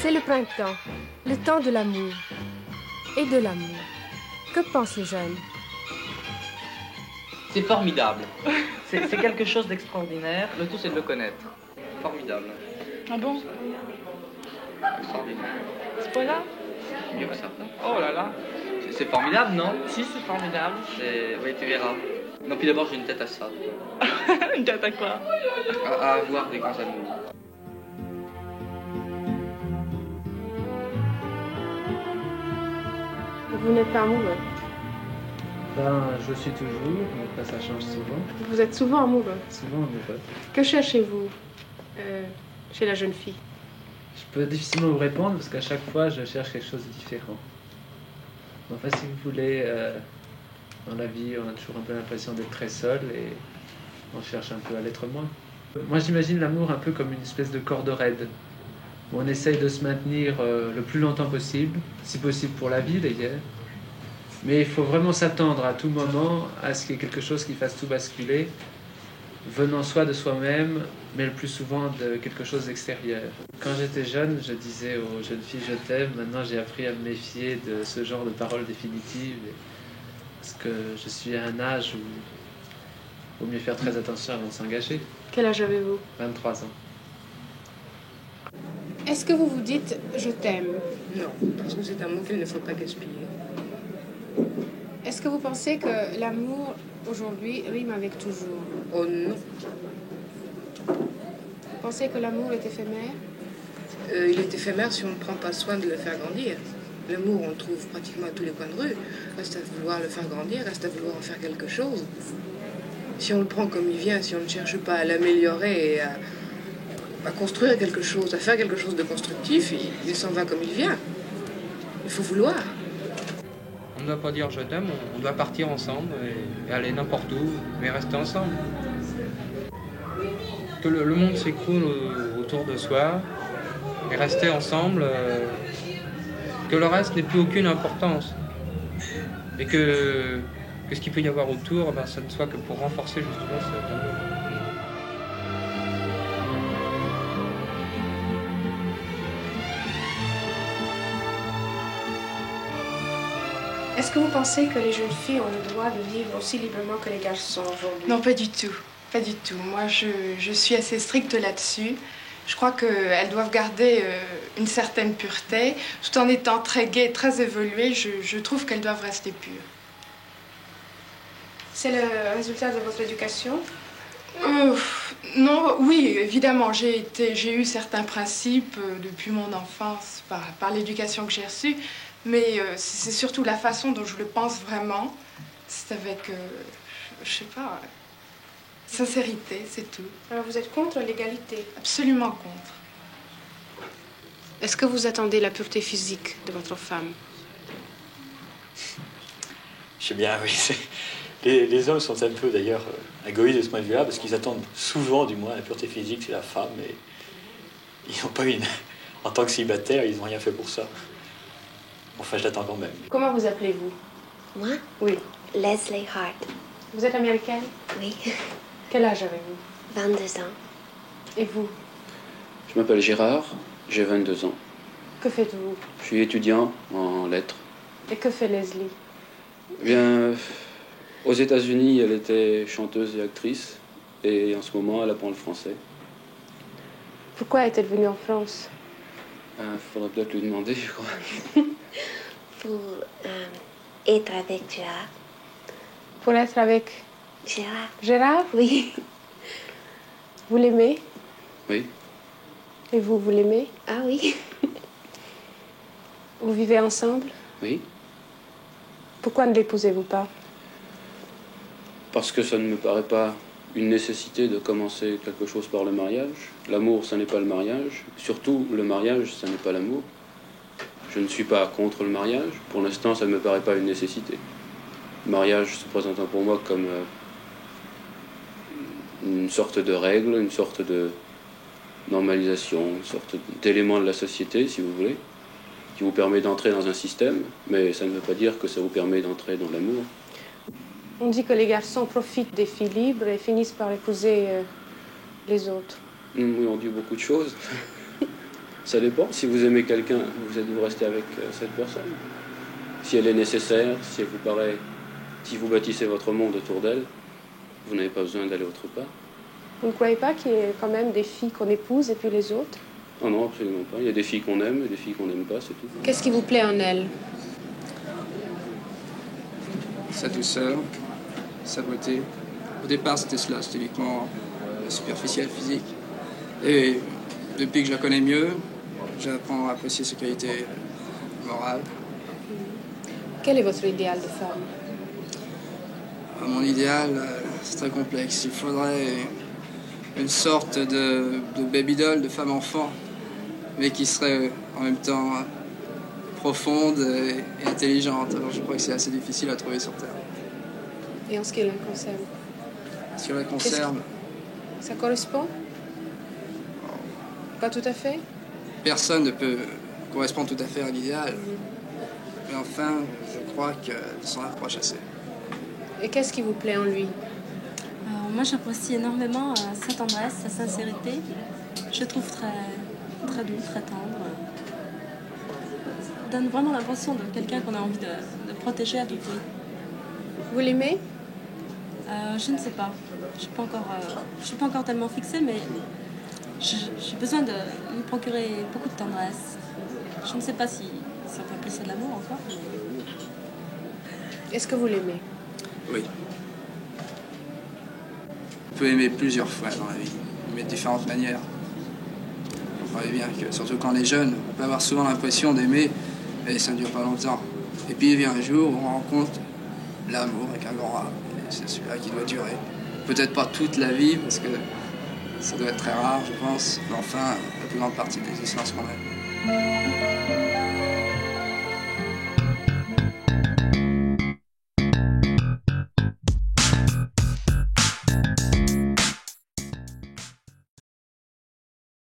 C'est le printemps, le temps de l'amour. Et de l'amour. Que pensent les jeunes? C'est formidable. C'est quelque chose d'extraordinaire. Le tout, c'est de le connaître. Formidable. Ah bon? Extraordinaire. C'est pas là? Mieux que ça. Oh là là. C'est formidable, non? Si, c'est formidable. Oui, tu verras. Non, puis d'abord, j'ai une tête à ça. Une tête à quoi? À avoir des grands amours. Vous n'êtes pas amoureux? Ben, je suis toujours, mais ça change souvent. Vous êtes souvent amoureux? Souvent amoureux. Que cherchez-vous chez la jeune fille? Je peux difficilement vous répondre parce qu'à chaque fois, je cherche quelque chose de différent. Enfin, si vous voulez, dans la vie, on a toujours un peu l'impression d'être très seul et on cherche un peu à l'être moins. Moi, j'imagine l'amour un peu comme une espèce de corde raide où on essaye de se maintenir le plus longtemps possible, si possible pour la vie d'ailleurs. Mais il faut vraiment s'attendre à tout moment à ce qu'il y ait quelque chose qui fasse tout basculer, venant soit de soi-même, mais le plus souvent de quelque chose d'extérieur. Quand j'étais jeune, je disais aux jeunes filles « je t'aime ». Maintenant, j'ai appris à me méfier de ce genre de paroles définitives, parce que je suis à un âge où il vaut mieux faire très attention avant de s'engager. Quel âge avez-vous? 23 ans. Est-ce que vous vous dites « je t'aime » ? Non, parce que c'est un mot qu'il ne faut pas gaspiller. Est-ce que vous pensez que l'amour, aujourd'hui, rime avec toujours? Oh non. Vous pensez que l'amour est éphémère? Il est éphémère si on ne prend pas soin de le faire grandir. L'amour, on le trouve pratiquement à tous les coins de rue. Reste à vouloir le faire grandir, reste à vouloir en faire quelque chose. Si on le prend comme il vient, si on ne cherche pas à l'améliorer et à construire quelque chose, à faire quelque chose de constructif, il s'en va comme il vient. Il faut vouloir. On ne doit pas dire je t'aime, on doit partir ensemble et aller n'importe où, mais rester ensemble. Que le monde s'écroule autour de soi et rester ensemble, que le reste n'ait plus aucune importance. Et que ce qu'il peut y avoir autour, ben, ça ne soit que pour renforcer justement cet amour. Est-ce que vous pensez que les jeunes filles ont le droit de vivre aussi librement que les garçons aujourd'hui? Non, pas du tout. Pas du tout. Moi, je suis assez stricte là-dessus. Je crois qu'elles doivent garder une certaine pureté, tout en étant très gaies, très évoluées. Je trouve qu'elles doivent rester pures. C'est le résultat de votre éducation? Non, oui, évidemment, j'ai eu certains principes depuis mon enfance par l'éducation que j'ai reçue, mais c'est surtout la façon dont je le pense vraiment. C'est avec, je sais pas, sincérité, c'est tout. Alors vous êtes contre l'égalité? Absolument contre. Est-ce que vous attendez la pureté physique de votre femme? Je sais bien, oui. Les hommes sont un peu d'ailleurs égoïstes de ce point de vue-là, parce qu'ils attendent souvent, du moins, la pureté physique, c'est la femme, et ils n'ont pas une. En tant que célibataire, ils n'ont rien fait pour ça. Enfin, je l'attends quand même. Comment vous appelez-vous? Moi? Oui. Leslie Hart. Vous êtes américaine? Oui. Quel âge avez-vous? 22 ans. Et vous? Je m'appelle Gérard, j'ai 22 ans. Que faites-vous? Je suis étudiant en lettres. Et que fait Leslie? Eh bien, aux États-Unis, elle était chanteuse et actrice, et en ce moment, elle apprend le français. Pourquoi est-elle venue en France? Faudrait peut-être lui demander, je crois. Pour être avec Gérard. Pour être avec Gérard? Gérard? Oui. Vous l'aimez? Oui. Et vous l'aimez? Ah oui. Vous vivez ensemble? Oui. Pourquoi ne l'épousez-vous pas? Parce que ça ne me paraît pas une nécessité de commencer quelque chose par le mariage. L'amour, ça n'est pas le mariage. Surtout, le mariage, ça n'est pas l'amour. Je ne suis pas contre le mariage. Pour l'instant, ça ne me paraît pas une nécessité. Le mariage se présentant pour moi comme une sorte de règle, une sorte de normalisation, une sorte d'élément de la société, si vous voulez, qui vous permet d'entrer dans un système, mais ça ne veut pas dire que ça vous permet d'entrer dans l'amour. On dit que les garçons profitent des filles libres et finissent par épouser les autres. Oui, on dit beaucoup de choses. Ça dépend. Si vous aimez quelqu'un, vous restez avec cette personne. Si elle est nécessaire, si elle vous paraît, si vous bâtissez votre monde autour d'elle, vous n'avez pas besoin d'aller autre part. Vous ne croyez pas qu'il y ait quand même des filles qu'on épouse et puis les autres? Oh non, absolument pas. Il y a des filles qu'on aime et des filles qu'on n'aime pas, c'est tout. Qu'est-ce qui vous plaît en elle? Sa douceur, sa beauté. Au départ, c'était cela, c'était uniquement superficiel, physique. Et depuis que je la connais mieux, j'apprends à apprécier ses qualités morales. Quel est votre idéal de femme? Mon idéal, c'est très complexe. Il faudrait une sorte de baby-doll, de femme-enfant, mais qui serait en même temps profonde et intelligente. Alors je crois que c'est assez difficile à trouver sur Terre. Et en ce qui la concerne? En ce qui la concerne... Ça correspond? Pas tout à fait? Personne ne peut correspondre tout à fait à l'idéal. Mais enfin, je crois qu'elle s'en approche assez. Et qu'est-ce qui vous plaît en lui? Moi, j'apprécie énormément sa tendresse, sa sincérité. Je le trouve très doux, très tendre. Il donne vraiment l'impression de quelqu'un qu'on a envie de protéger à tout prix. Vous l'aimez? Je ne sais pas. Je suis pas encore tellement fixée, mais j'ai besoin de lui procurer beaucoup de tendresse. Je ne sais pas si on peut appeler ça de l'amour encore. Est-ce que vous l'aimez? Oui. On peut aimer plusieurs fois dans la vie, mais de différentes manières. Vous voyez bien que, surtout quand on est jeune, on peut avoir souvent l'impression d'aimer, et ça ne dure pas longtemps. Et puis il vient un jour où on rencontre l'amour avec un grand A, et c'est celui-là qui doit durer. Peut-être pas toute la vie, parce que ça doit être très rare, je pense, mais enfin, la plus grande partie de l'existence quand même.